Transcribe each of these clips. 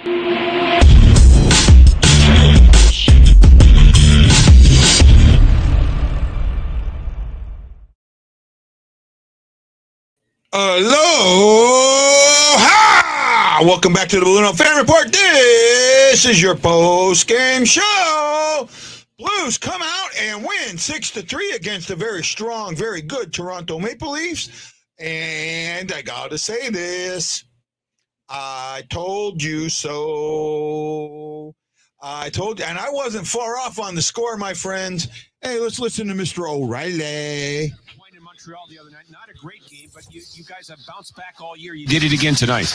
Aloha! Welcome back to the BlueNote Fan Report. This is your post-game show. Blues come out and win 6-3 against a very strong, very good Toronto Maple Leafs. And I got to say this. I told you so. I told you, and I wasn't far off on the score, my friends. Hey, let's listen to Mr. O'Reilly. Montreal the other night. Not a great game, but you guys have bounced back all year. You did it again tonight.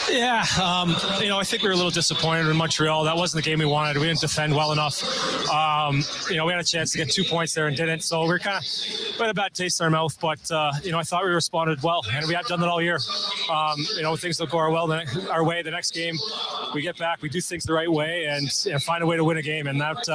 Yeah, I think we were a little disappointed in Montreal. That wasn't the game we wanted. We didn't defend well enough. We had a chance to get 2 points there and didn't. So we had a bad taste in our mouth. But, I thought we responded well, and we have done that all year. Things don't go our way the next game. We get back, we do things the right way, and find a way to win a game. And that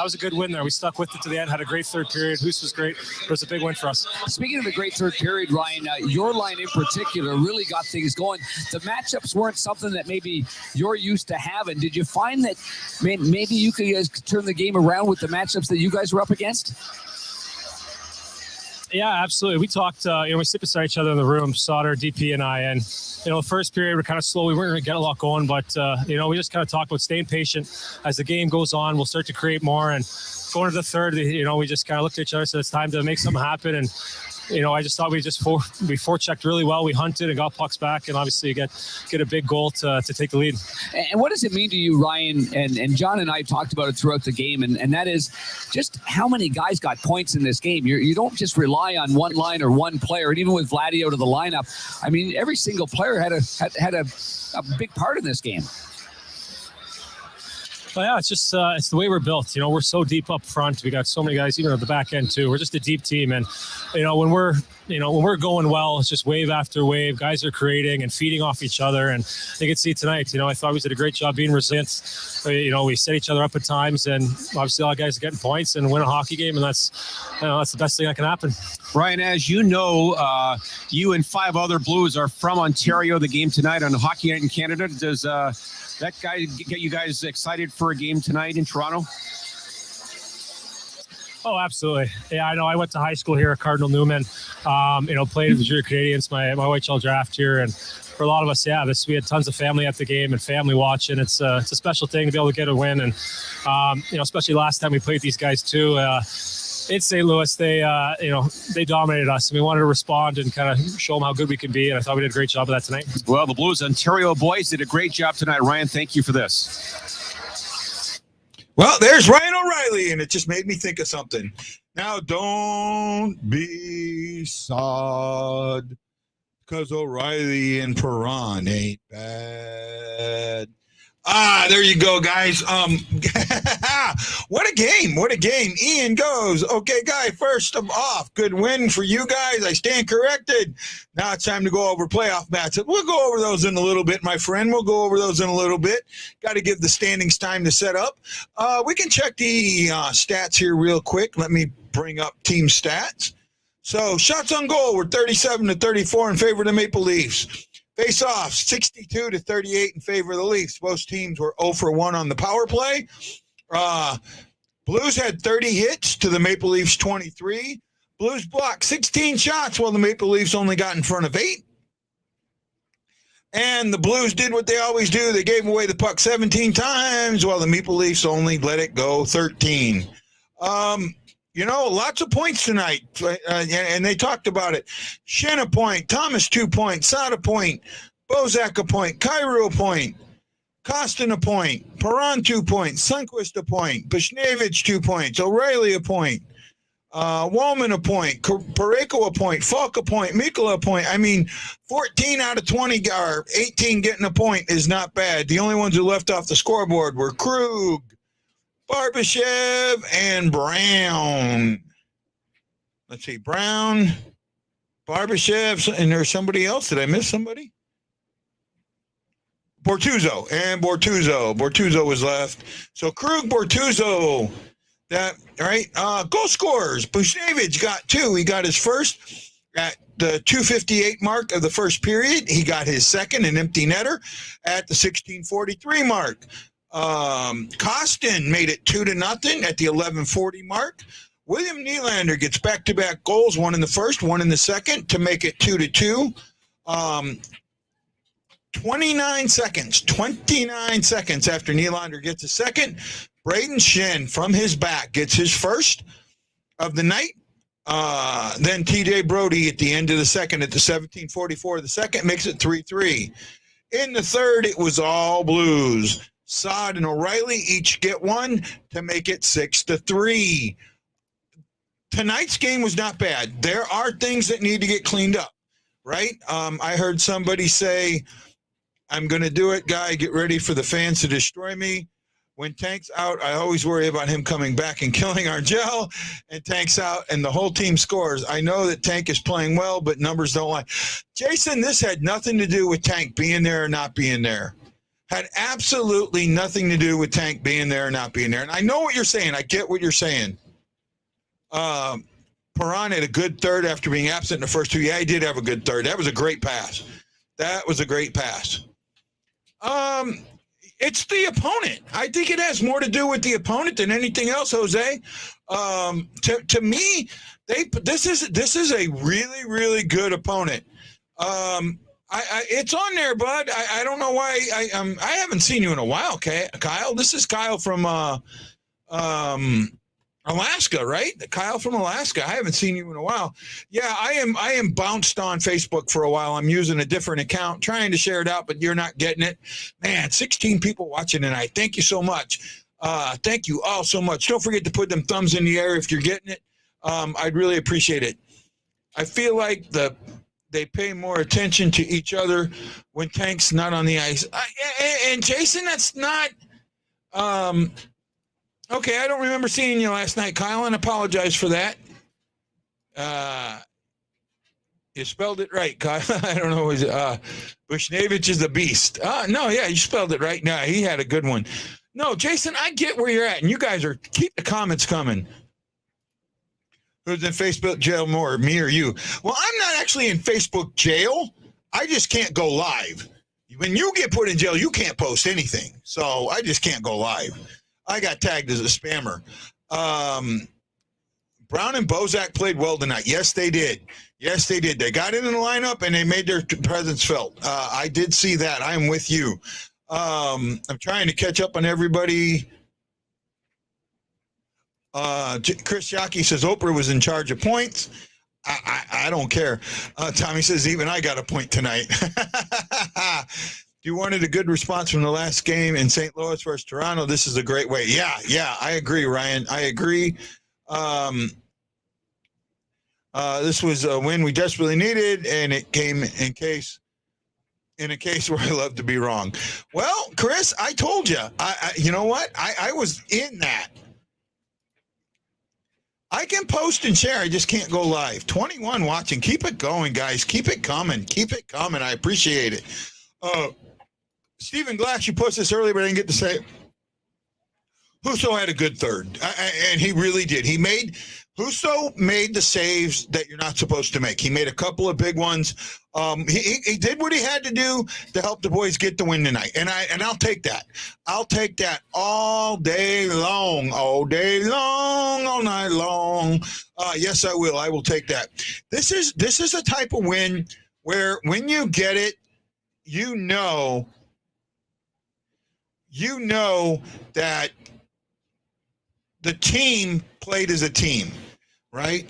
was a good win there. We stuck with it to the end, had a great third period. Husso was great. It was a big win for us. Speaking of a great third period, Ryan, your line in particular really got things going. The matchups weren't something that maybe you're used to having. Did you find that maybe you could turn the game around with the matchups that you guys were up against? Yeah, absolutely. We talked, we sit beside each other in the room, Saad, DP, and I, and, the first period we're kind of slow. We weren't going to get a lot going, but, we just kind of talked about staying patient. As the game goes on, we'll start to create more, and going to the third, we just kind of looked at each other and said, it's time to make something happen, and I just thought we forechecked really well. We hunted and got pucks back, and obviously get a big goal to take the lead. And what does it mean to you, Ryan? And John and I talked about it throughout the game, and that is just how many guys got points in this game. You don't just rely on one line or one player, and even with Vladdy out of the lineup, I mean, every single player had a big part in this game. Well, yeah, it's just it's the way we're built. We're so deep up front. We got so many guys, even at the back end too. We're just a deep team, and when we're going well, it's just wave after wave. Guys are creating and feeding off each other, and you can see tonight. I thought we did a great job being resilient. We set each other up at times, and obviously all guys are getting points and win a hockey game, and that's the best thing that can happen. Ryan, as you know, you and 5 other Blues are from Ontario. The game tonight on Hockey Night in Canada. Does that guy get you guys excited for a game tonight in Toronto? Oh, absolutely. Yeah, I know. I went to high school here at Cardinal Newman. Played with the Junior Canadians, my OHL draft here, and for a lot of us, we had tons of family at the game and family watching. It's a special thing to be able to get a win, and especially last time we played these guys too. In St. Louis, they dominated us, and we wanted to respond and kind of show them how good we can be, and I thought we did a great job of that tonight. Well, the Blues Ontario boys did a great job tonight. Ryan, thank you for this. Well, there's Ryan O'Reilly, and it just made me think of something. Now, don't be sad, because O'Reilly and Perron ain't bad. There you go, guys. What a game. What a game. Ian goes, okay, Guy, first off, good win for you guys. I stand corrected. Now it's time to go over playoff matchups. We'll go over those in a little bit, my friend. We'll go over those in a little bit. Got to give the standings time to set up. We can check the stats here real quick. Let me bring up team stats. So shots on goal were 37-34 in favor of the Maple Leafs. Face-off, 62-38 in favor of the Leafs. Both teams were 0 for 1 on the power play. Blues had 30 hits to the Maple Leafs 23. Blues blocked 16 shots while the Maple Leafs only got in front of 8. And the Blues did what they always do. They gave away the puck 17 times while the Maple Leafs only let it go 13. Lots of points tonight, and they talked about it. Shen a point, Thomas 2 points, Saad a point, Bozak a point, Kyrou a point, Kostin a point, Perron 2 points, Sundqvist a point, Buchnevich 2 points, O'Reilly a point, Woolman a point, Pareko a point, Falk a point, Mikula a point. 14 out of 20 or 18 getting a point is not bad. The only ones who left off the scoreboard were Krug, Barbashev, and Brown. Let's see, Brown, Barbashev, and there's somebody else. Did I miss somebody? Bortuzzo. Bortuzzo was left. So Krug, Bortuzzo, that right? Goal scorers. Buchnevich got 2. He got his first. At the 2:58 mark of the first period, he got his second, an empty netter, at the 16:43 mark. Costin made it 2-0 at the 11:40 mark. William Nylander gets back-to-back goals, one in the first, one in the second, to make it 2-2. 29 seconds after Nylander gets a second, Braden Shen from his back gets his first of the night. Then TJ Brody at the end of the second at the 17:44 of the second makes it 3-3. In the third, it was all Blues. Saad and O'Reilly each get one to make it 6-3. Tonight's game was not bad. There are things that need to get cleaned up, right? I heard somebody say, I'm going to do it, guy. Get ready for the fans to destroy me. When Tank's out, I always worry about him coming back and killing our gel. And Tank's out, and the whole team scores. I know that Tank is playing well, but numbers don't lie. Jason, this had nothing to do with Tank being there or not being there. Had absolutely nothing to do with Tank being there or not being there. And I know what you're saying. I get what you're saying. Perron had a good third after being absent in the first two. Yeah, he did have a good third. That was a great pass. It's the opponent. I think it has more to do with the opponent than anything else, Jose. To me, this is a really, really good opponent. It's on there, bud. I don't know why. I haven't seen you in a while, Kyle. This is Kyle from Alaska, right? Kyle from Alaska. I haven't seen you in a while. Yeah, I am bounced on Facebook for a while. I'm using a different account, trying to share it out, but you're not getting it. Man, 16 people watching tonight. Thank you so much. Thank you all so much. Don't forget to put them thumbs in the air if you're getting it. I'd really appreciate it. I feel like they pay more attention to each other when Tank's not on the ice. And Jason, that's not okay. I don't remember seeing you last night, Kyle, and apologize for that. You spelled it right, Kyle. I don't know. Bushnevich is a beast. No, yeah, you spelled it right. No, he had a good one. No, Jason, I get where you're at, and you guys keep the comments coming. Who's in Facebook jail more, me or you? Well, I'm not actually in Facebook jail. I just can't go live. When you get put in jail, you can't post anything. So I just can't go live. I got tagged as a spammer. Brown and Bozak played well tonight. Yes, they did. They got in the lineup, and they made their presence felt. I did see that. I am with you. I'm trying to catch up on everybody. Chris Yaki says Oprah was in charge of points. I don't care. Tommy says even I got a point tonight. You wanted a good response from the last game in St. Louis versus Toronto. This is a great way. Yeah, I agree, Ryan. I agree. This was a win we desperately needed, and it came in a case where I love to be wrong. Well, Chris, I told you. You know what? I was in that. I can post and share. I just can't go live. 21 watching. Keep it going, guys. Keep it coming. I appreciate it. Stephen Glass, you posted this earlier, but I didn't get to say it. Husso had a good third, and he really did. Husso made the saves that you're not supposed to make. He made a couple of big ones. He did what he had to do to help the boys get the win tonight, and I'll take that. I'll take that all day long, all night long. Yes, I will. I will take that. This is a type of win where when you get it, you know that the team played as a team, right?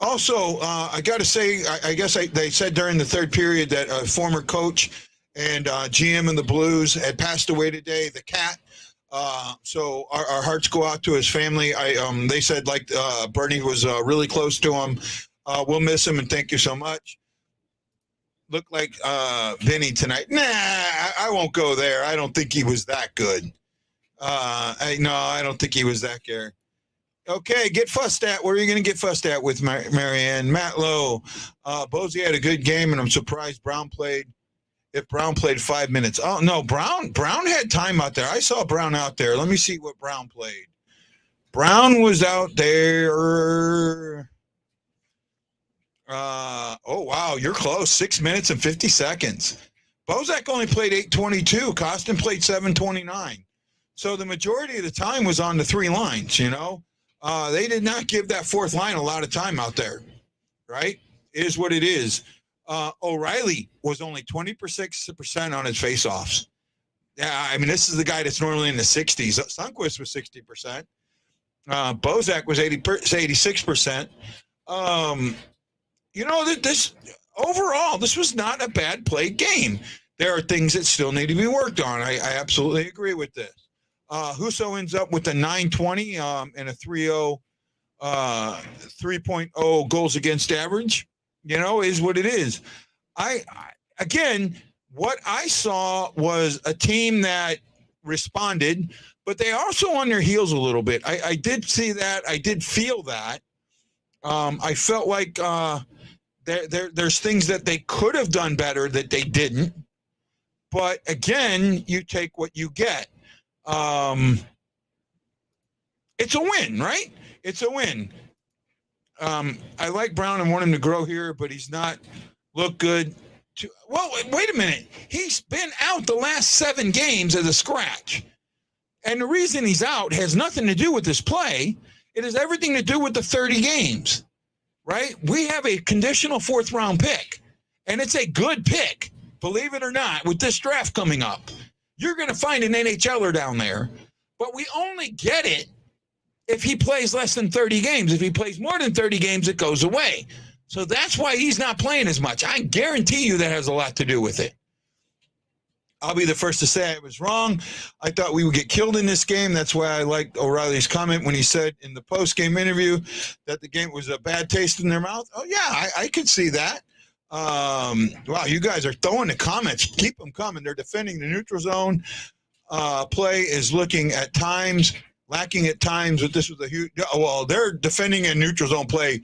Also, I got to say, I guess they said during the third period that a former coach and GM in the Blues had passed away today, the Cat. So our hearts go out to his family. They said Bernie was really close to him. We'll miss him, and thank you so much. Looked like Vinny tonight. Nah, I won't go there. I don't think he was that good. I don't think he was that good. Okay, get fussed at. What are you going to get fussed at with Marianne? Matt Lowe. Bozy had a good game, and I'm surprised Brown played. If Brown played 5 minutes. Oh, no, Brown had time out there. I saw Brown out there. Let me see what Brown played. Brown was out there. Oh, wow. You're close. 6 minutes and 50 seconds. Bozak only played 8:22. Costin played 7:29. So the majority of the time was on the three lines, you know. They did not give that fourth line a lot of time out there, right? It is what it is. O'Reilly was only 26% on his faceoffs. Yeah, I mean, this is the guy that's normally in the 60s. Sundqvist was 60%. Bozak was 86%. You know, this overall, this was not a bad played game. There are things that still need to be worked on. I absolutely agree with this. Husso ends up with a 920 and a 3.0 goals against average. You know, is what it is. Again, what I saw was a team that responded, but they also on their heels a little bit. I did see that. I did feel that. I felt like there's things that they could have done better that they didn't. But again, you take what you get. It's a win, right? It's a win. I like Brown and want him to grow here, but he's not looked good. Well, wait a minute. He's been out the last 7 games as a scratch. And the reason he's out has nothing to do with his play. It has everything to do with the 30 games, right? We have a conditional 4th-round pick, and it's a good pick, believe it or not, with this draft coming up. You're going to find an NHLer down there, but we only get it if he plays less than 30 games. If he plays more than 30 games, it goes away. So that's why he's not playing as much. I guarantee you that has a lot to do with it. I'll be the first to say I was wrong. I thought we would get killed in this game. That's why I liked O'Reilly's comment when he said in the post-game interview that the game was a bad taste in their mouth. Oh, yeah, I could see that. Wow, you guys are throwing the comments. Keep them coming. They're defending the neutral zone. Play is looking at times, lacking at times, but this was a huge – well, they're defending a neutral zone play.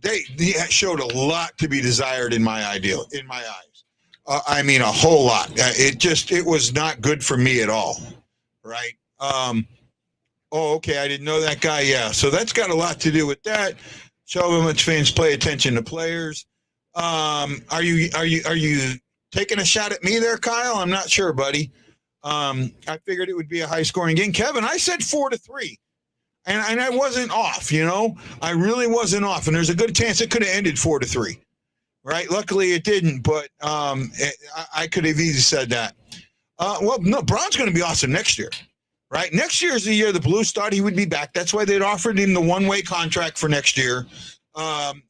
They showed a lot to be desired in my eyes. I mean, a whole lot. It was not good for me at all, right? Okay, I didn't know that guy. Yeah, so that's got a lot to do with that. Show much fans pay attention to players. Are you taking a shot at me there, Kyle? I'm not sure, buddy. I figured it would be a high-scoring game. Kevin, I said 4-3. And I wasn't off, you know. I really wasn't off. And there's a good chance it could have ended 4-3, right? Luckily, it didn't. But I could have easily said that. Well, no, Braun's going to be awesome next year, right? Next year is the year the Blues thought he would be back. That's why they'd offered him the one-way contract for next year.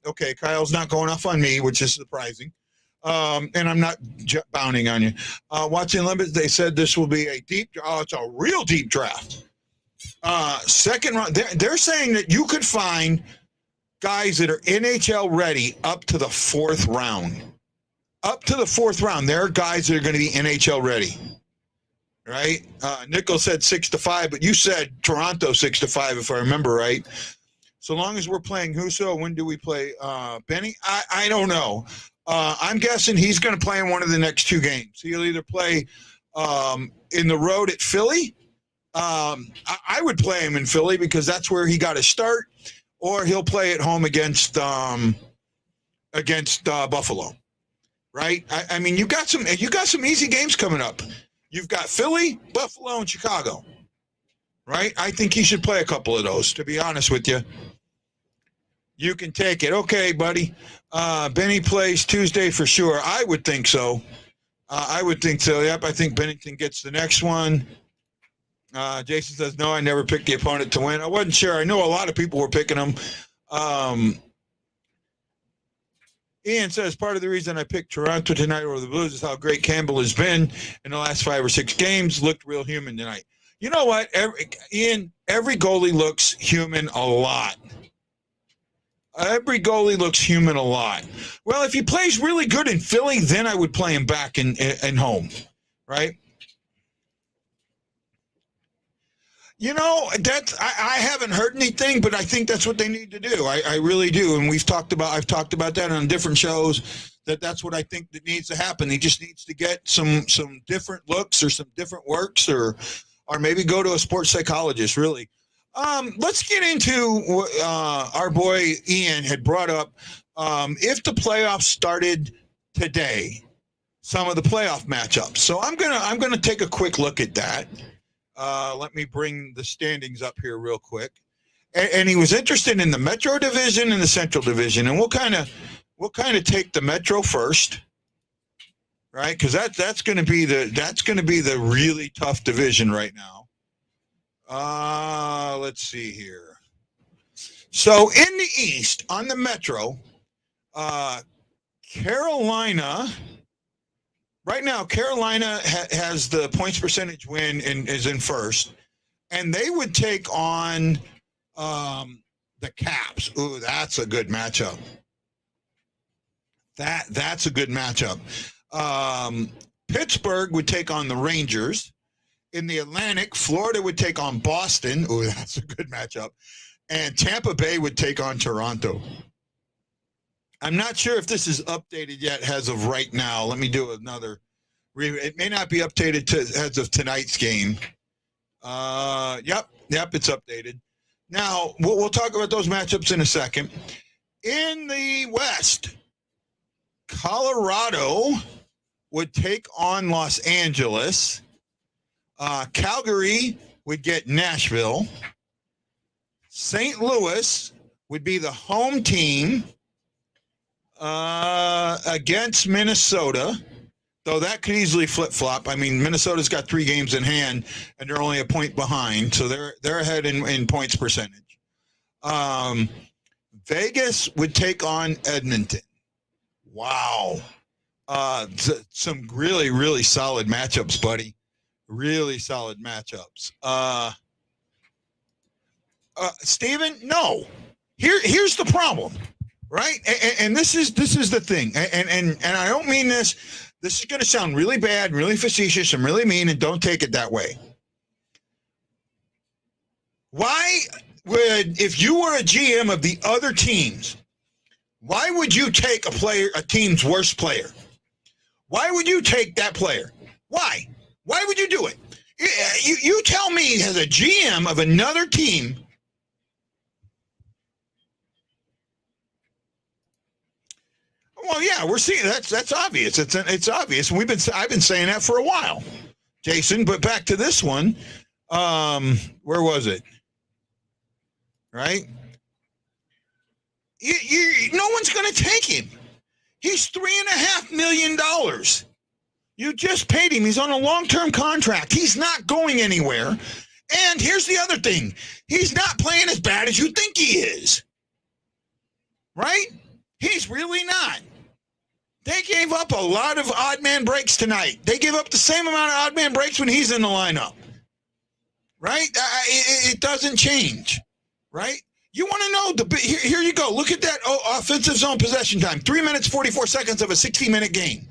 Okay, Kyle's not going off on me, which is surprising. And I'm not bounding on you. Watching Limits, they said this will be a deep – it's a real deep draft. Second round, they're saying that you could find guys that are NHL ready up to the 4th round. Up to the 4th round, there are guys that are going to be NHL ready, right? Nichols said 6-5, but you said Toronto 6-5, if I remember right. So long as we're playing Husso, when do we play Benny? I don't know. I'm guessing he's going to play in one of the next 2 games. He'll either play in the road at Philly. I would play him in Philly because that's where he got his start, or he'll play at home against Buffalo, right? I mean, you got some easy games coming up. You've got Philly, Buffalo, and Chicago, right? I think he should play a couple of those. To be honest with you, you can take it. Okay, buddy. Benny plays Tuesday for sure. I would think so. I would think so. Yep, I think Bennington gets the next one. Jason says, no, I never picked the opponent to win. I wasn't sure. I know a lot of people were picking them. Ian says, part of the reason I picked Toronto tonight over the Blues is how great Campbell has been in the last 5 or 6 games. Looked real human tonight. You know what, Ian? Every goalie looks human a lot. Every goalie looks human a lot. Well, if he plays really good in Philly, then I would play him back in home, right? You know, I haven't heard anything, but I think that's what they need to do. I really do, and I've talked about that on different shows. That's what I think that needs to happen. He just needs to get some different looks or some different works, or maybe go to a sports psychologist. Really, let's get into our boy Ian had brought up if the playoffs started today, some of the playoff matchups. So I'm gonna take a quick look at that. Let me bring the standings up here real quick. And he was interested in the Metro Division and the Central Division, and we'll kind of take the Metro first, right? Because that's going to be the really tough division right now. Let's see here. So in the East, on the Metro, Carolina. Right now, Carolina has the points percentage win and is in first, and they would take on the Caps. Ooh, that's a good matchup. That's a good matchup. Pittsburgh would take on the Rangers. In the Atlantic, Florida would take on Boston. Ooh, that's a good matchup. And Tampa Bay would take on Toronto. I'm not sure if this is updated yet as of right now. Let me do another. It may not be updated as of tonight's game. Yep, it's updated. Now, we'll talk about those matchups in a second. In the West, Colorado would take on Los Angeles. Calgary would get Nashville. St. Louis would be the home team against Minnesota, though that could easily flip-flop. I mean, Minnesota's got 3 games in hand, and they're only a point behind, so they're ahead in points percentage. Vegas would take on Edmonton. Wow. Some really, really solid matchups, buddy. Really solid matchups. Steven, no. Here's the problem, right? And this is the thing. And I don't mean this. This is going to sound really bad, really facetious, and really mean, and don't take it that way. Why would, if you were a GM of the other teams, why would you take a team's worst player? Why would you take that player? Why? Why would you do it? You tell me, as a GM of another team, well, yeah, we're seeing that's obvious. It's obvious. I've been saying that for a while, Jason. But back to this one, where was it? Right? No one's going to take him. He's $3.5 million. You just paid him. He's on a long-term contract. He's not going anywhere. And here's the other thing: he's not playing as bad as you think he is. Right? He's really not. They gave up a lot of odd man breaks tonight. They give up the same amount of odd man breaks when he's in the lineup. Right? It doesn't change. Right? You want to know, here you go. Look at that offensive zone possession time. 3 minutes, 44 seconds of a 60-minute game.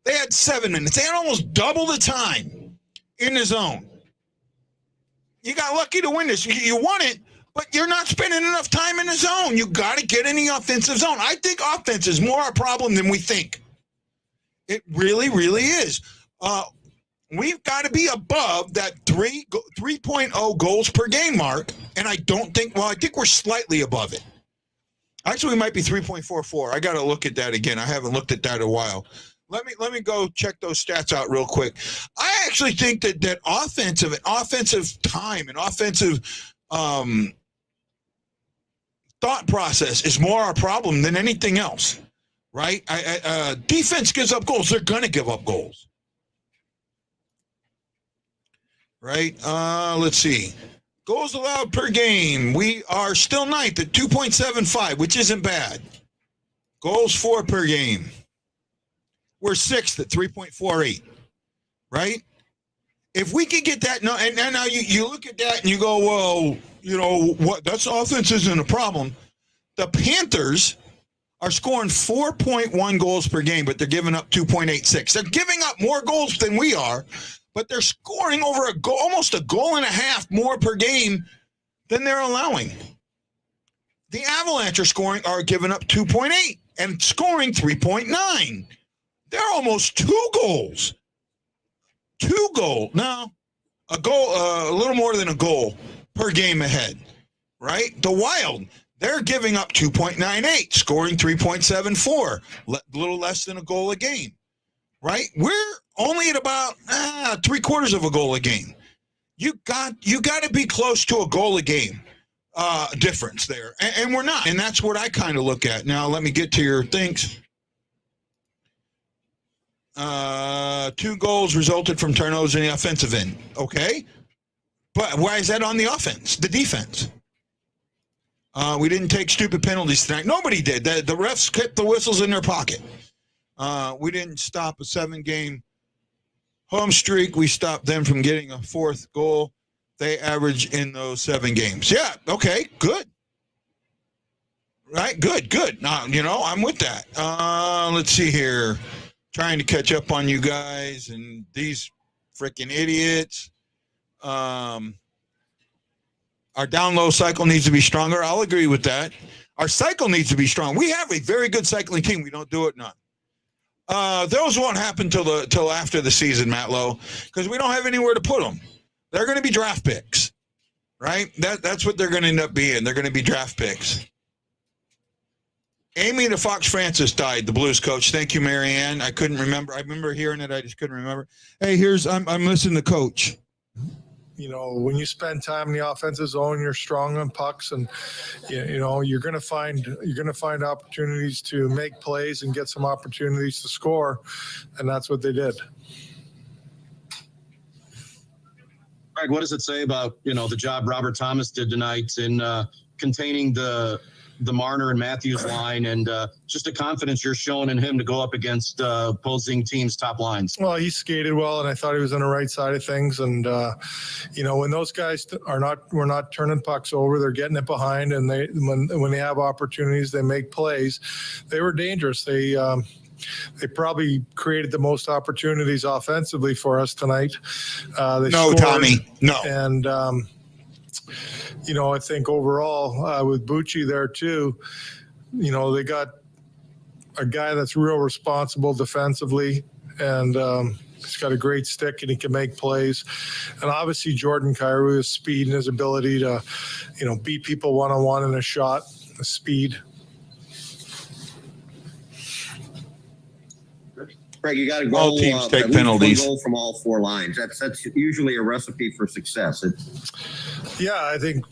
They had 7 minutes. They had almost double the time in the zone. You got lucky to win this. You won it, but you're not spending enough time in the zone. You got to get in the offensive zone. I think offense is more a problem than we think. It really, really is. We've got to be above that 3.0 goals per game mark, and I think we're slightly above it. Actually, we might be 3.44. I got to look at that again. I haven't looked at that in a while. Let me go check those stats out real quick. I actually think that offensive time and offensive thought process is more our problem than anything else, right? Defense gives up goals. They're going to give up goals, right? Let's see. Goals allowed per game. We are still ninth at 2.75, which isn't bad. Goals for per game. We're sixth at 3.48, right? If we could get that, and now you look at that and you go, well, you know what? That's offense isn't a problem. The Panthers are scoring 4.1 goals per game, but they're giving up 2.86. They're giving up more goals than we are, but they're scoring over almost a goal and a half more per game than they're allowing. The Avalanche are giving up 2.8 and scoring 3.9. They're almost 2 goals. 2 goals. No, a little more than a goal per game ahead, right? The Wild, They're giving up 2.98, scoring 3.74, a little less than a goal a game, right? We're only at about 3/4 of a goal a game. You got to be close to a goal a game difference there, and we're not. And that's what I kind of look at. Now, let me get to your things. 2 goals resulted from turnovers in the offensive end. Okay, but why is that on the offense? The defense. We didn't take stupid penalties tonight. Nobody did. The refs kept the whistles in their pocket. We didn't stop a 7-game home streak. We stopped them from getting a 4th goal they averaged in those 7 games. Yeah, okay, good. Right, good. I'm with that. Let's see here. Trying to catch up on you guys and these freaking idiots. Our down low cycle needs to be stronger. I'll agree with that. Our cycle needs to be strong. We have a very good cycling team. We don't do it none. Those won't happen till after the season, Matt Lowe, because we don't have anywhere to put them. They're going to be draft picks, right? That's what they're going to end up being. They're going to be draft picks. Amy the Fox Francis died, the Blues coach. Thank you, Marianne. I couldn't remember. I remember hearing it. I just couldn't remember. Hey, I'm listening to Coach. When you spend time in the offensive zone, you're strong on pucks, and you're going to find opportunities to make plays and get some opportunities to score, and that's what they did. Greg, what does it say about the job Robert Thomas did tonight in containing the Marner and Matthews line, and just the confidence you're showing in him to go up against opposing teams' top lines? Well, he skated well, and I thought he was on the right side of things. And when those guys we're not turning pucks over, they're getting it behind, and when they have opportunities, they make plays. They were dangerous. They probably created the most opportunities offensively for us tonight. No, Tommy, no. And I think overall with Bucci there too, they got a guy that's real responsible defensively, and he's got a great stick and he can make plays. And obviously Jordan Kyrou, his speed and his ability to, beat people one-on-one in a shot, the speed. Greg, you got to go. All teams take penalties. Goal from all 4 lines. That's usually a recipe for success. Yeah, I think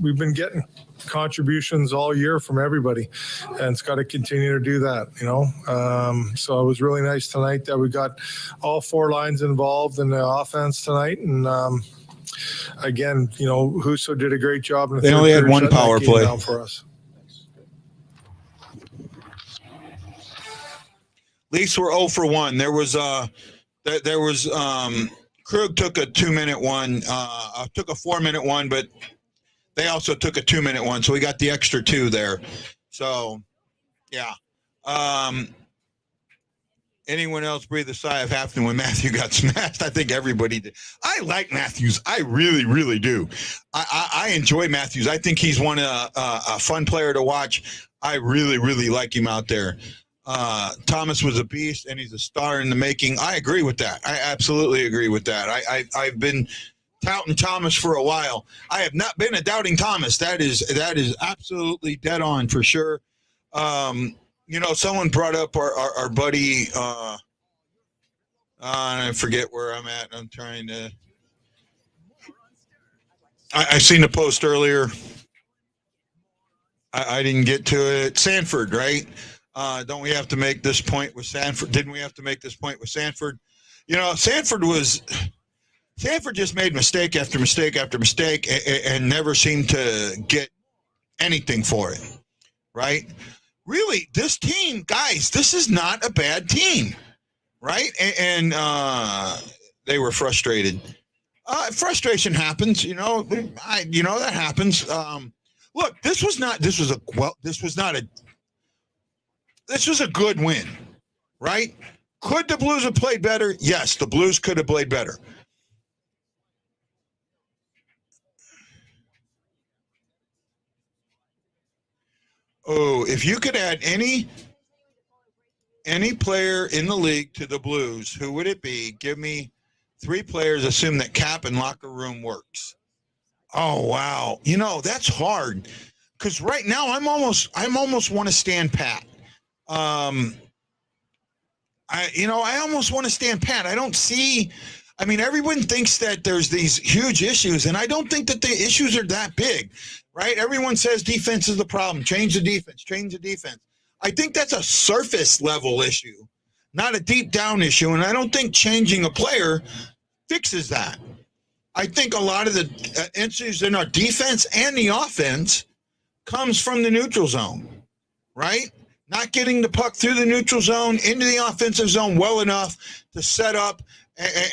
we've been getting contributions all year from everybody, and it's got to continue to do that. So it was really nice tonight that we got all 4 lines involved in the offense tonight, and again, Husso did a great job. In the they third only had period, one power play down for us. Leafs were 0 for 1. There was Krug took a 2-minute one, took a 4-minute one, but they also took a 2-minute one, so we got the extra 2 there. So, yeah. Anyone else breathe a sigh of happiness when Matthew got smashed? I think everybody did. I like Matthews. I really, really do. I enjoy Matthews. I think he's a fun player to watch. I really, really like him out there. Thomas was a beast, and he's a star in the making. I agree with that. I absolutely agree with that. I've been touting Thomas for a while. I have not been a doubting Thomas. That is absolutely dead on for sure. Someone brought up our buddy. I forget where I'm at. I'm trying to. I seen the post earlier. I didn't get to it. Sanford, right? Don't we have to make this point with Sanford? Didn't we have to make this point with Sanford? Sanford just made mistake after mistake after mistake and never seemed to get anything for it, right? Really, this team, guys, this is not a bad team, right? And they were frustrated. Frustration happens, that happens. Look, this was a good win, right? Could the Blues have played better? Yes, the Blues could have played better. Oh, if you could add any player in the league to the Blues, who would it be? Give me 3 players, assume that cap and locker room works. Oh, wow. That's hard. because right now I'm almost want to stand pat. I almost want to stand pat. I don't see. I mean, everyone thinks that there's these huge issues, and I don't think that the issues are that big, right? Everyone says defense is the problem. Change the defense. Change the defense. I think that's a surface level issue, not a deep down issue, and I don't think changing a player fixes that. I think a lot of the issues in our defense and the offense comes from the neutral zone, right? Not getting the puck through the neutral zone into the offensive zone well enough to set up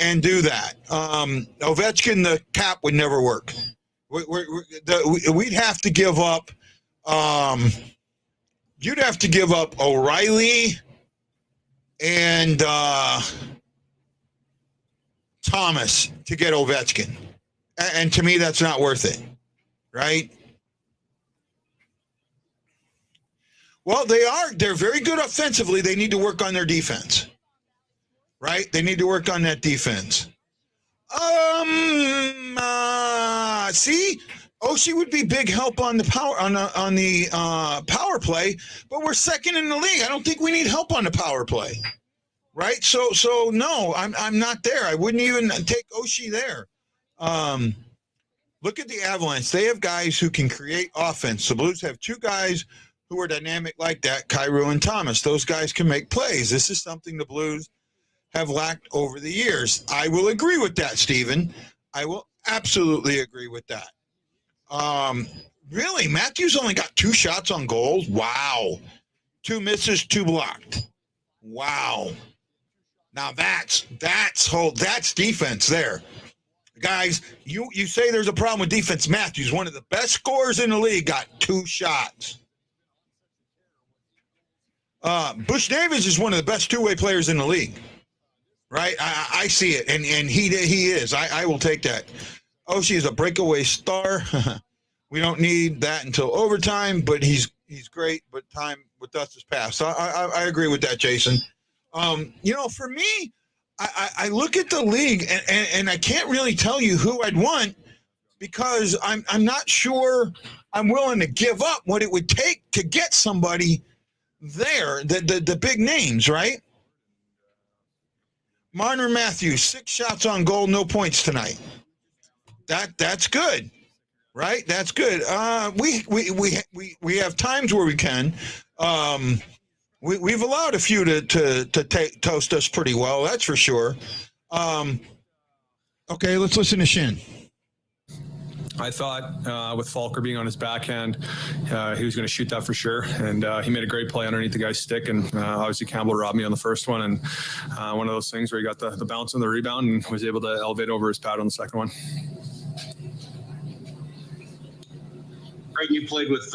and do that. Ovechkin, the cap would never work. We'd have to give up. You'd have to give up O'Reilly and Thomas to get Ovechkin, and to me, that's not worth it, right? Well, they're very good offensively. They need to work on their defense, right? They need to work on that defense. See, Oshie would be big help on the power play, but we're second in the league. I don't think we need help on the power play, right? So no, I'm not there. I wouldn't even take Oshie there. Look at the Avalanche. They have guys who can create offense. The Blues have two guys who are dynamic like that, Kyrou and Thomas. Those guys can make plays. This is something the Blues have lacked over the years. I will agree with that, Stephen. I will absolutely agree with that. Really, Matthews only got 2 shots on goal? Wow. 2 misses, 2 blocked. Wow. Now that's defense there. Guys, you say there's a problem with defense. Matthews, one of the best scorers in the league, got 2 shots. Bush Davis is one of the best two-way players in the league, right? I see it, and he is. I will take that. Oshie is a breakaway star. We don't need that until overtime, but he's great. But time with us is past. So I agree with that, Jason. For me, I look at the league and I can't really tell you who I'd want because I'm not sure I'm willing to give up what it would take to get somebody there, the big names, right? Marner Matthews, 6 shots on goal, no points tonight. That's good, right? That's good. We have times where we can. We've allowed a few to toast us pretty well, that's for sure. Okay, let's listen to Shin. I thought with Falker being on his backhand, he was going to shoot that for sure. And he made a great play underneath the guy's stick. And obviously Campbell robbed me on the first one. And one of those things where he got the bounce on the rebound and was able to elevate over his pad on the second one. Greg, you played with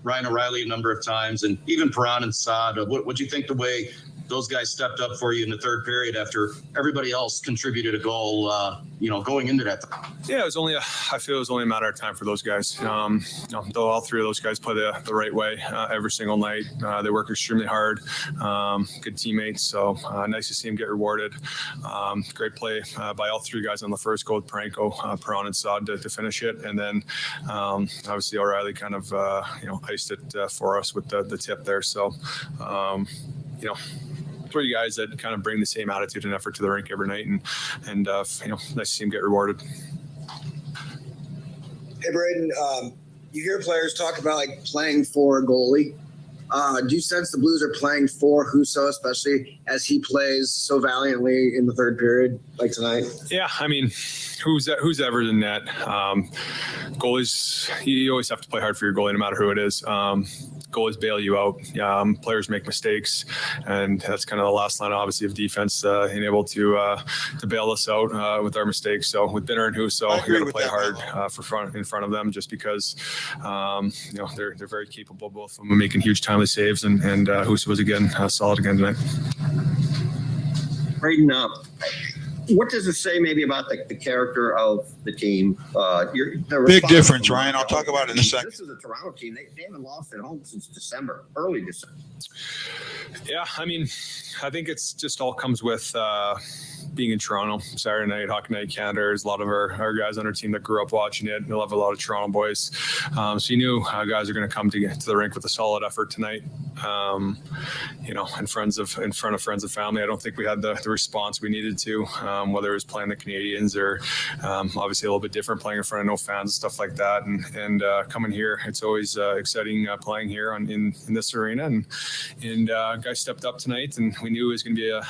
Ryan O'Reilly a number of times, and even Perron and Saad. What do you think the way those guys stepped up for you in the third period after everybody else contributed a goal, going into that? Yeah, I feel it was only a matter of time for those guys. Though all 3 of those guys play the right way every single night. They work extremely hard, good teammates. So nice to see them get rewarded. Great play by all 3 guys on the first goal with Parenko, Perron, and Saad to finish it. And then obviously O'Reilly kind of, iced it for us with the tip there. So, 3 guys that kind of bring the same attitude and effort to the rink every night, and nice to see them get rewarded. Hey, Braden, you hear players talk about playing for a goalie. Do you sense the Blues are playing for Husso, especially as he plays so valiantly in the third period like tonight? Yeah, I mean, who's ever in net? Goalies, you always have to play hard for your goalie, no matter who it is. Goalies bail you out. Players make mistakes, and that's kind of the last line, obviously, of defense, being able to bail us out with our mistakes. So with Binner and Husso, you got to play hard in front of them, just because they're very capable, both of them, making huge timely saves, and Husso was again solid again tonight. Braden, What does it say maybe about the character of the team? The Big response difference, from Ryan. I'll talk about it in a second. This is a Toronto team. They haven't lost at home since December, early December. Yeah, I mean, I think it's just all comes with being in Toronto. Saturday night, Hockey Night Canada. There's a lot of our guys on our team that grew up watching it. We love a lot of Toronto boys. So you knew guys are going to come to the rink with a solid effort tonight. In front of friends and family. I don't think we had the response we needed to, whether it was playing the Canadians or obviously a little bit different playing in front of no fans and stuff like that. And coming here, it's always exciting playing here in this arena. And guys stepped up tonight, and we knew it was going to be a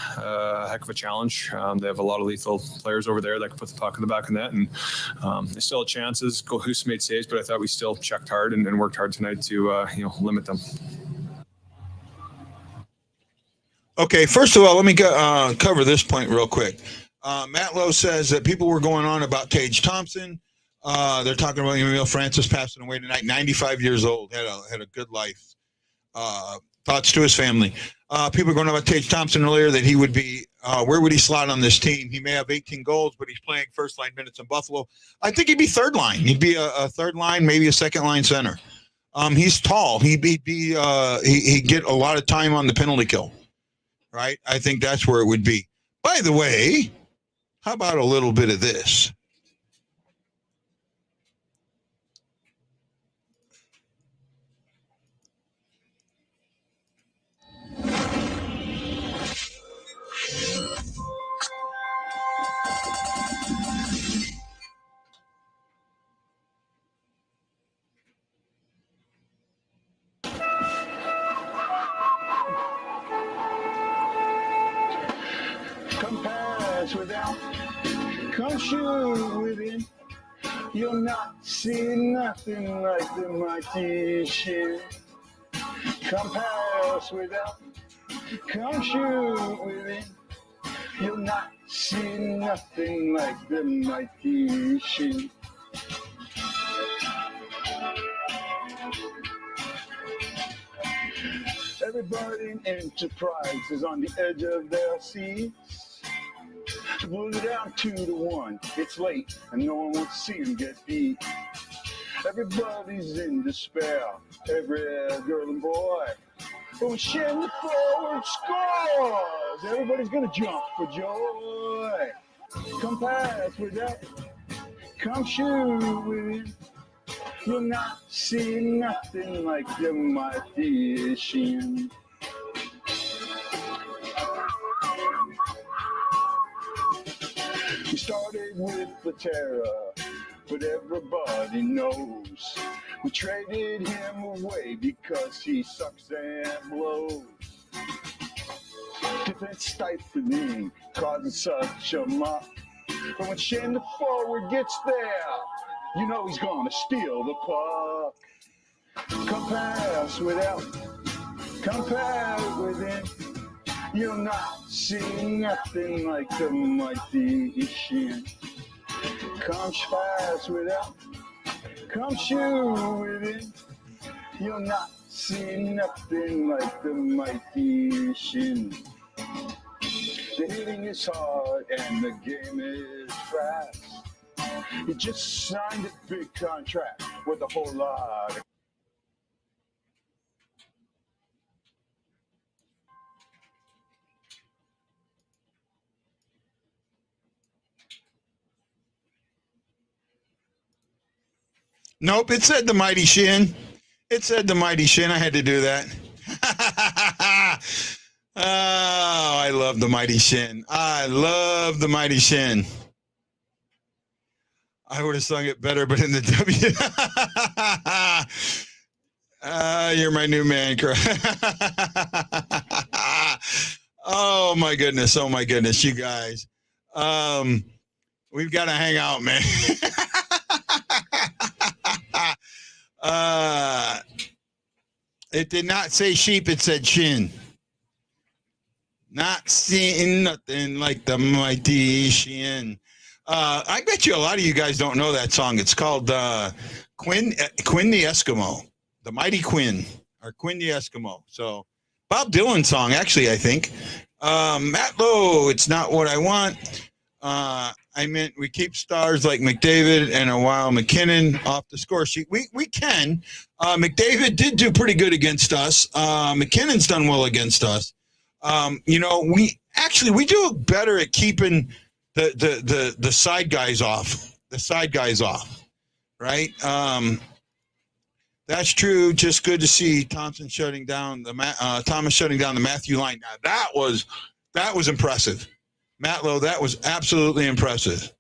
heck of a challenge. They have a lot of lethal players over there that can put the puck in the back of the net, and they still had chances. Husso made saves, but I thought we still checked hard and worked hard tonight to limit them. Okay, first of all, let me cover this point real quick. Matt Lowe says that people were going on about Tage Thompson. They're talking about Emil Francis passing away tonight, 95 years old, had a good life. Thoughts to his family. People were going on about Tage Thompson earlier, that he would be, where would he slot on this team? He may have 18 goals, but he's playing first line minutes in Buffalo. I think he'd be third line. He'd be a third line, maybe a second line center. He's tall. He'd get a lot of time on the penalty kill. Right? I think that's where it would be. By the way, how about a little bit of this? Come pass without, come shoot within. You'll not see nothing like the mighty shit. Come pass without, come shoot within. You'll not see nothing like the mighty shit. Everybody in Enterprise is on the edge of their seats. Blew it down 2-1. It's late and no one wants to see him get beat. Everybody's in despair, every girl and boy. But when Shen forward scores, everybody's gonna jump for joy. Come pass with that, come shoot with it. You'll not see nothing like the mighty Shen. We started with the terror, but everybody knows we traded him away because he sucks and blows. Defense stifling, causing such a muck. But when Shen the forward gets there, you know he's gonna steal the puck. Come pass without, come pass within. You'll not see nothing like the mighty Shen. Come pass without, come shoot within. You'll not see nothing like the mighty Shen. The hitting is hard and the game is fast. He just signed a big contract with a whole lot of... Nope, it said the mighty Shen. It said the mighty Shen. I had to do that. Oh, I love the mighty Shen. I love the mighty Shen. I would have sung it better, but in the W. You're my new man. Oh my goodness. Oh my goodness. You guys. We've got to hang out, man. It did not say sheep, it said Shin. Not seeing nothing like the mighty Shin. I bet you a lot of you guys don't know that song. It's called Quinn the Eskimo. The Mighty Quinn, or Quinn the Eskimo. So Bob Dylan song, actually, I think. Matt Lowe, it's not what I want. I meant we keep stars like McDavid and a while McKinnon off the score sheet. We can. McDavid did do pretty good against us. McKinnon's done well against us. We do better at keeping the side guys off. The side guys off, right? That's true. Just good to see Thomas shutting down the Matthew line. Now that was impressive. Matlow, that was absolutely impressive.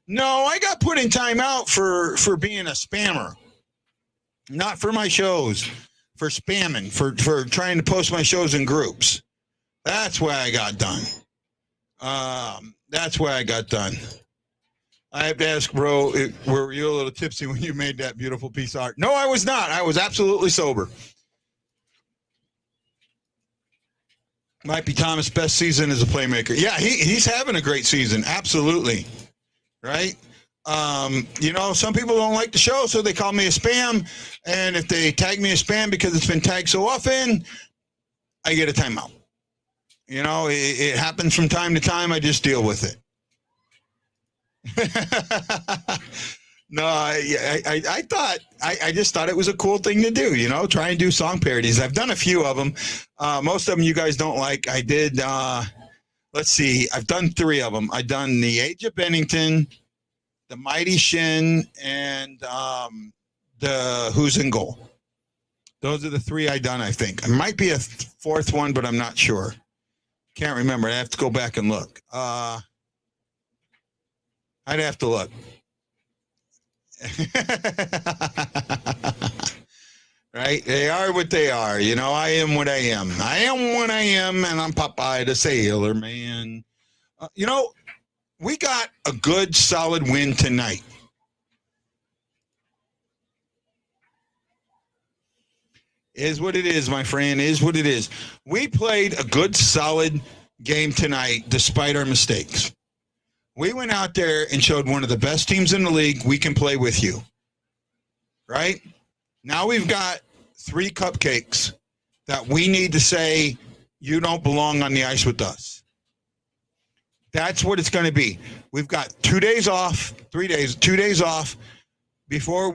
No, I got put in timeout for being a spammer. Not for my shows, for spamming, for trying to post my shows in groups. That's why I got done. That's why I got done. I have to ask, bro, were you a little tipsy when you made that beautiful piece of art? No, I was not. I was absolutely sober. Might be Thomas' best season as a playmaker. Yeah, he's having a great season. Absolutely. Right? Some people don't like the show, so they call me a spam. And if they tag me a spam because it's been tagged so often, I get a timeout. It happens from time to time. I just deal with it. No, I just thought it was a cool thing to do, try and do song parodies. I've done a few of them. Most of them you guys don't like. I did, let's see, I've done 3 of them. I've done The Age of Bennington, The Mighty Shin, and the Who's in Goal. Those are the 3 I done, I think. There might be a 4th one, but I'm not sure. Can't remember. I have to go back and look. I'd have to look. Right? They are what they are. I am what I am. I am what I am, and I'm Popeye the Sailor Man. We got a good, solid win tonight. Is what it is, my friend. Is what it is. We played a good, solid game tonight, despite our mistakes. We went out there and showed one of the best teams in the league we can play with you. Right? Now we've got 3 cupcakes that we need to say, you don't belong on the ice with us. That's what it's going to be. We've got 2 days off, 3 days, 2 days off before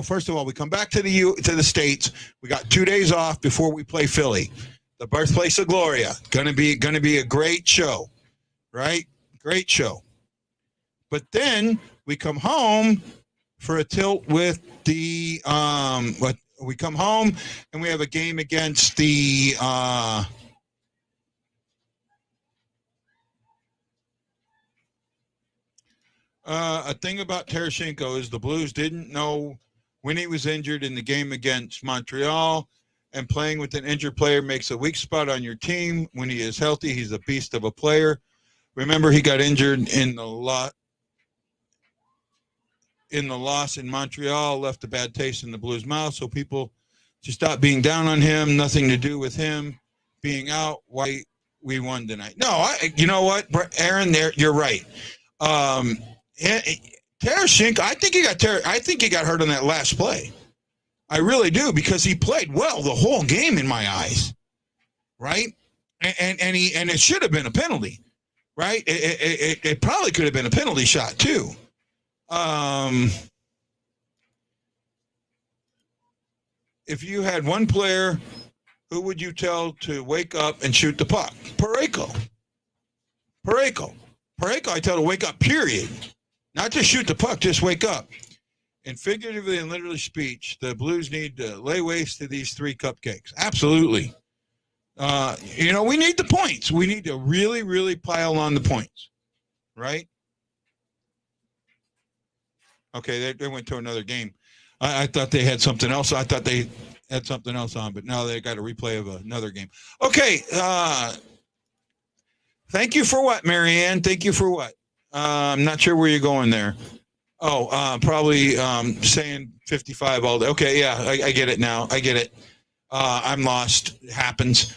first of all, we come back to the States. We got 2 days off before we play Philly, the birthplace of Gloria. Going to be a great show, right? Great show. But then we come home for a tilt with the we come home and we have a game against the a thing about Tarasenko is the Blues didn't know when he was injured in the game against Montreal, and playing with an injured player makes a weak spot on your team. When he is healthy, he's a beast of a player. Remember, he got injured in the loss in Montreal, left a bad taste in the Blues' mouth, so people should stop being down on him. Nothing to do with him being out. Why we won tonight. No, you know what, Aaron, you're right. Tarasenko, I think he got hurt on that last play. I really do, because he played well the whole game in my eyes, right? And it should have been a penalty, right? It probably could have been a penalty shot too. If you had one player, who would you tell to wake up and shoot the puck? Parayko. I tell to wake up, period. Not to shoot the puck, just wake up. In figuratively and literally speech, the Blues need to lay waste to these 3 cupcakes. Absolutely. We need the points. We need to really, really pile on the points. Right? Okay, they went to another game. I thought they had something else. I thought they had something else on, but now they got a replay of another game. Okay. Thank you for what, Marianne? Thank you for what? I'm not sure where you're going there. Oh, probably saying 55 all day. Okay, yeah, I get it now. I get it. I'm lost. It happens.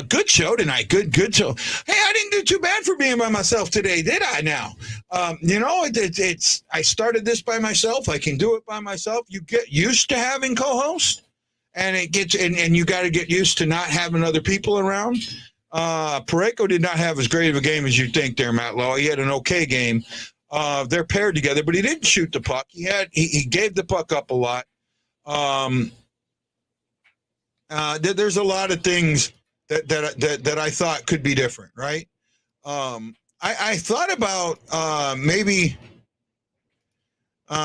Good show tonight. Good show. Hey, I didn't do too bad for being by myself today, did I now? It's I started this by myself. I can do it by myself. You get used to having co-hosts, and it gets and you got to get used to not having other people around. Parayko did not have as great of a game as you think there, Matt Lowe. He had an okay game. They're paired together, but he didn't shoot the puck. He gave the puck up a lot. There's a lot of things that I thought could be different, right? I thought about maybe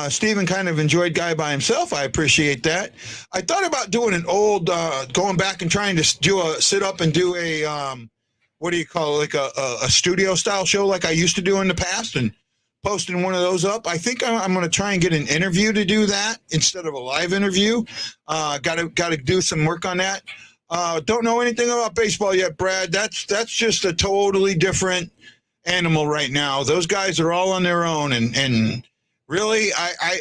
Steven kind of enjoyed Guy by Himself. I appreciate that. I thought about doing an old, going back and trying to sit up and do a, what do you call it, like a studio style show like I used to do in the past, and posting one of those up. I think I'm going to try and get an interview to do that instead of a live interview. Got to do some work on that. Don't know anything about baseball yet, Brad. That's just a totally different animal right now. Those guys are all on their own, and really,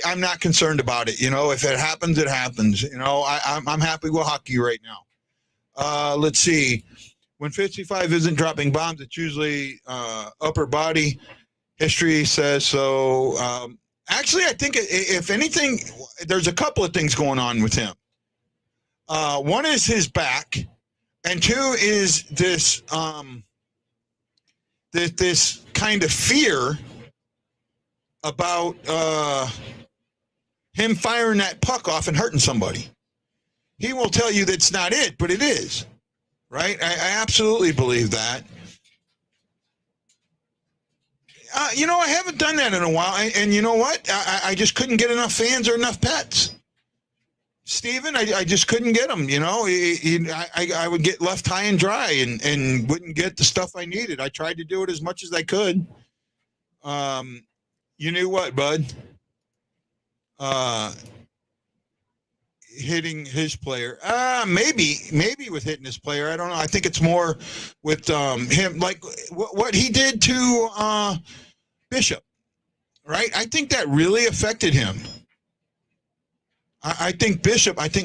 I'm not concerned about it. You know, if it happens, it happens. You know, I'm happy with hockey right now. Let's see. When 55 isn't dropping bombs, it's usually upper body. History says so. Actually, I think if anything, there's a couple of things going on with him. One is his back, and two is this this kind of fear about him firing that puck off and hurting somebody. He will tell you that's not it, but it is, right? I absolutely believe that. You know, I haven't done that in a while, and you know what? I just couldn't get enough fans or enough pets. Steven, I just couldn't get them, you know. I would get left high and dry and wouldn't get the stuff I needed. I tried to do it as much as I could. You knew what, bud? Hitting his player. Maybe with hitting his player. I don't know. I think it's more with him, like what he did to Bishop, right? I think that really affected him. I think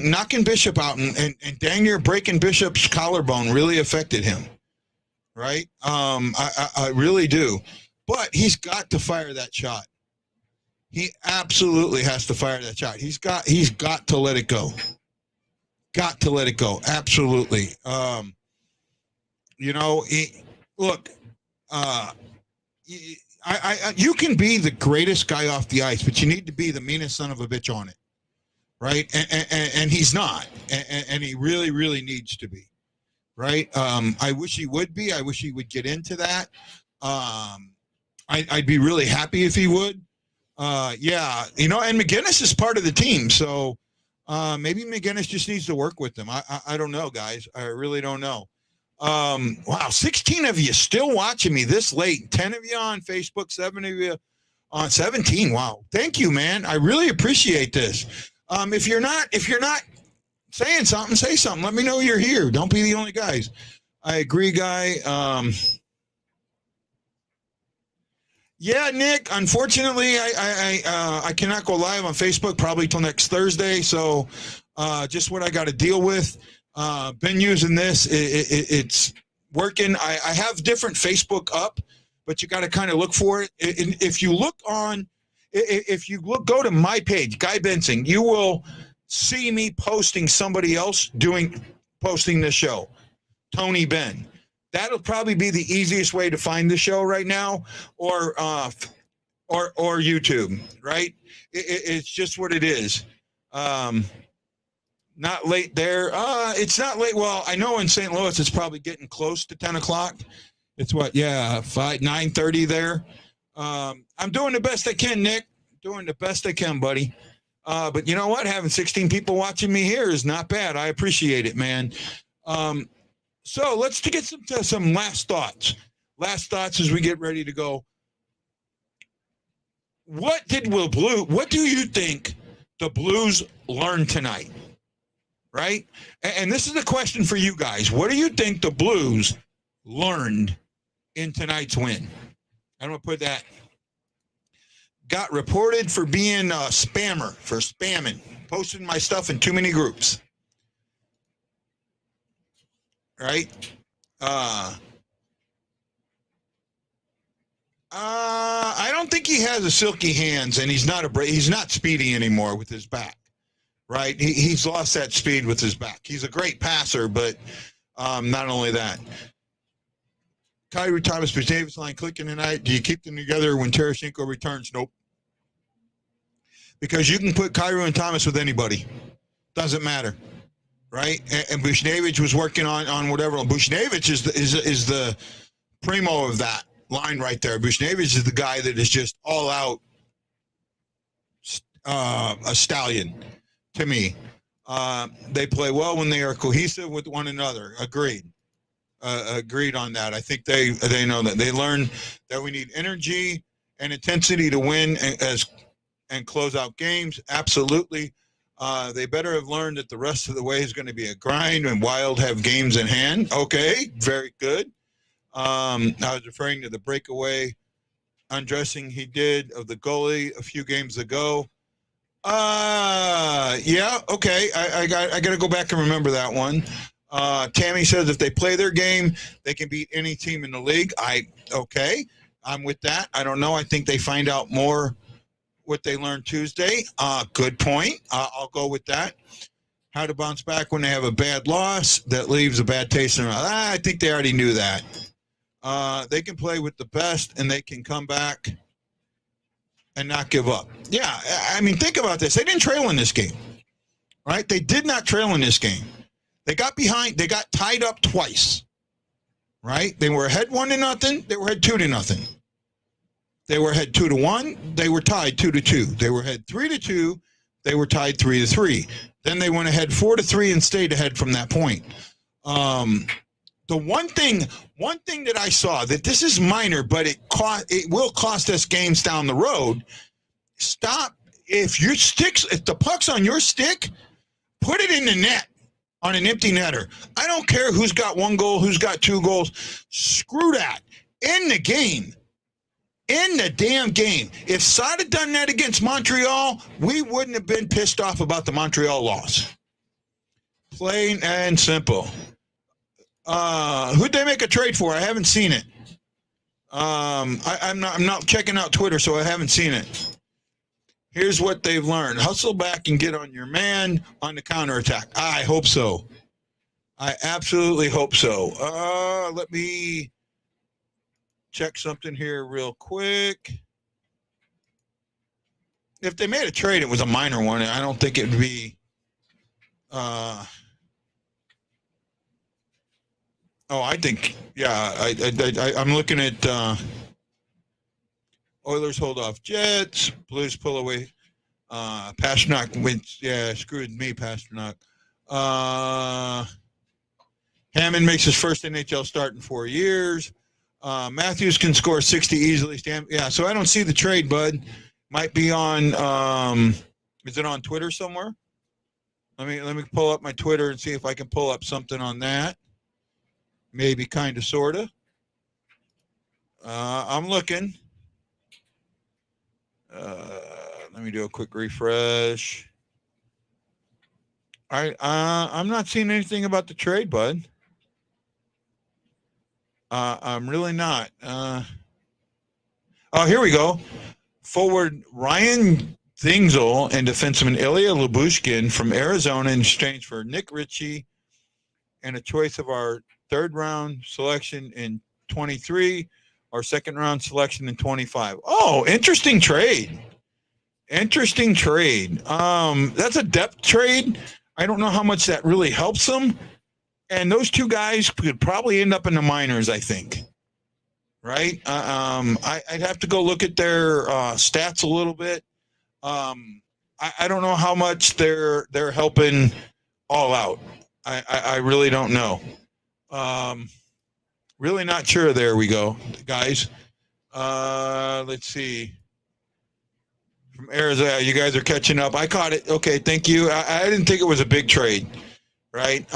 knocking Bishop out and dang near breaking Bishop's collarbone really affected him, right? I really do. But he's got to fire that shot. He absolutely has to fire that shot. He's got to let it go. Got to let it go. Absolutely. You know, look, you can be the greatest guy off the ice, but you need to be the meanest son of a bitch on it. Right. And he's not. And he really, really needs to be. Right. I wish he would be. I wish he would get into that. I'd be really happy if he would. Yeah. You know, and McGinnis is part of the team. So maybe McGinnis just needs to work with them. I don't know, guys. I really don't know. Wow. 16 of you still watching me this late. 10 of you on Facebook, 7 of you on 17. Wow. Thank you, man. I really appreciate this. If you're not saying something, say something. Let me know you're here. Don't be the only guys. I agree, Guy. Yeah, Nick. Unfortunately, I cannot go live on Facebook probably till next Thursday. So, just what I got to deal with. Been using this. It's working. I have different Facebook up, but you got to kind of look for it. If you look on. Go to my page, Guy Benson, you will see me posting somebody else posting the show, Tony Ben. That'll probably be the easiest way to find the show right now, or YouTube, right? It's just what it is. Not late there. It's not late. Well, I know in St. Louis it's probably getting close to 10 o'clock. It's what? Yeah, 9:30 there. I'm doing the best I can, Nick. Doing the best I can, buddy. But you know what? Having 16 people watching me here is not bad. I appreciate it, man. So let's get some last thoughts. Last thoughts as we get ready to go. What do you think the Blues learned tonight? Right? And this is a question for you guys. What do you think the Blues learned in tonight's win? I'm going to put that. Got reported for being a spammer, for spamming, posting my stuff in too many groups. Right? I don't think he has a silky hands, and he's not speedy anymore with his back. Right? He's lost that speed with his back. He's a great passer, but not only that. Kyrie Thomas, Bruce Davis line clicking tonight? Do you keep them together when Tarasenko returns? Nope. Because you can put Kyrie and Thomas with anybody. Doesn't matter. Right? And Bushnevich was working on whatever. Bushnevich is the primo of that line right there. Bushnevich is the guy that is just all out a stallion to me. They play well when they are cohesive with one another. Agreed. Agreed on that. I think they know that. They learn that we need energy and intensity to win and close out games. Absolutely. They better have learned that the rest of the way is going to be a grind and Wild have games in hand. Okay, very good. I was referring to the breakaway undressing he did of the goalie a few games ago. Yeah, okay. I got to go back and remember that one. Tammy says if they play their game, they can beat any team in the league. Okay, I'm with that. I don't know. I think they find out more what they learned Tuesday. Good point. I'll go with that. How to bounce back when they have a bad loss that leaves a bad taste in their mouth. I think they already knew that. They can play with the best and they can come back and not give up. Yeah, I mean, think about this. They didn't trail in this game, right? They did not trail in this game. They got behind. They got tied up twice, right? They were ahead 1-0. They were ahead 2-0. They were ahead 2-1. They were tied 2-2. They were ahead 3-2. They were tied 3-3. Then they went ahead 4-3 and stayed ahead from that point. The one thing that I saw that this is minor, but it will cost us games down the road. Stop if the puck's on your stick, put it in the net on an empty netter. I don't care who's got 1 goal, who's got 2 goals. Screw that. In the game. In the damn game. If Saad had done that against Montreal, we wouldn't have been pissed off about the Montreal loss. Plain and simple. Who'd they make a trade for? I haven't seen it. I'm not checking out Twitter, so I haven't seen it. Here's what they've learned. Hustle back and get on your man on the counterattack. I hope so. I absolutely hope so. Let me check something here real quick. If they made a trade, it was a minor one. I don't think it would be I think, yeah, I'm looking at Oilers hold off Jets, Blues pull away. Pasternak wins. Yeah, screwed me, Pasternak. Hammond makes his first NHL start in 4 years. Matthews can score 60 easily. Yeah, so I don't see the trade, bud. Might be on, is it on Twitter somewhere? Let me pull up my Twitter and see if I can pull up something on that. Maybe, kind of, sort of. I'm looking. Let me do a quick refresh. All right, I'm not seeing anything about the trade, bud. I'm really not. Oh, here we go. Forward Ryan Thingzel and defenseman Ilya Lyubushkin from Arizona in exchange for Nick Ritchie and a choice of our third-round selection in 23, our second-round selection in 25. Oh, interesting trade. Interesting trade. That's a depth trade. I don't know how much that really helps them. And those two guys could probably end up in the minors, I think. Right? I'd have to go look at their stats a little bit. I don't know how much they're helping all out. I really don't know. Really not sure. There we go, guys. Let's see. From Arizona, you guys are catching up. I caught it. Okay, thank you. I didn't think it was a big trade, right?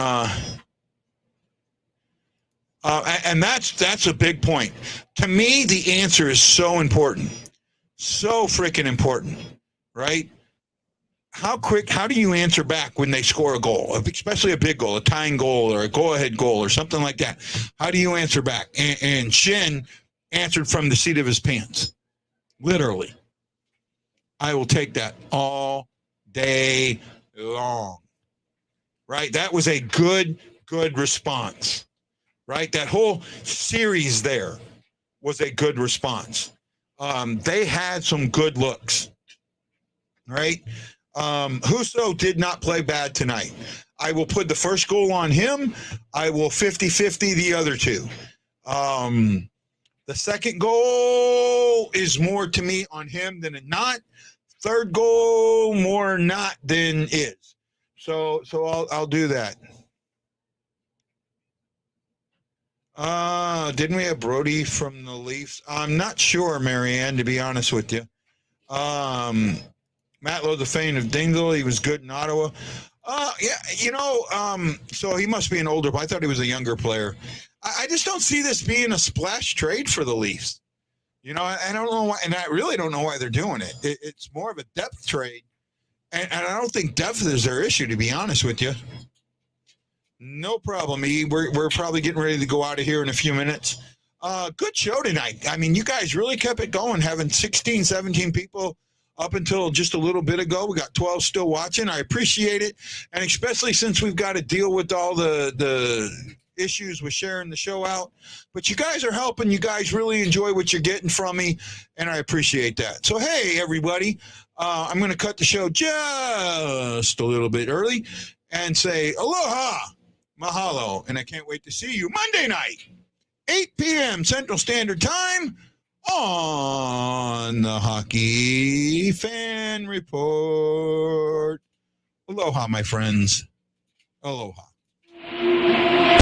And that's a big point. To me, the answer is so important. So freaking important, right? How do you answer back when they score a goal, especially a big goal, a tying goal or a go-ahead goal or something like that? How do you answer back? And Shin answered from the seat of his pants, literally. I will take that all day long, right? That was a good response. right? That whole series there was a good response. They had some good looks, right? Husso did not play bad tonight. I will put the first goal on him. I will 50-50 the other two. The second goal is more to me on him than a not. Third goal, more not than is. So I'll do that. Didn't we have Brody from the Leafs? I'm not sure, Marianne, to be honest with you. Matt Lowe, the fan of Dingle, he was good in Ottawa. So he must be an older, I thought he was a younger player. I just don't see this being a splash trade for the Leafs. I don't know why, and I really don't know why they're doing it. It's more of a depth trade, and I don't think depth is their issue, to be honest with you. No problem, E. We're probably getting ready to go out of here in a few minutes. Good show tonight. I mean, you guys really kept it going, having 16, 17 people up until just a little bit ago. We got 12 still watching. I appreciate it, and especially since we've got to deal with all the issues with sharing the show out. But you guys are helping. You guys really enjoy what you're getting from me, and I appreciate that. So, hey, everybody, I'm going to cut the show just a little bit early and say aloha, mahalo, and I can't wait to see you Monday night, 8 p.m. Central Standard Time on the Hockey Fan Report. Aloha, my friends. Aloha.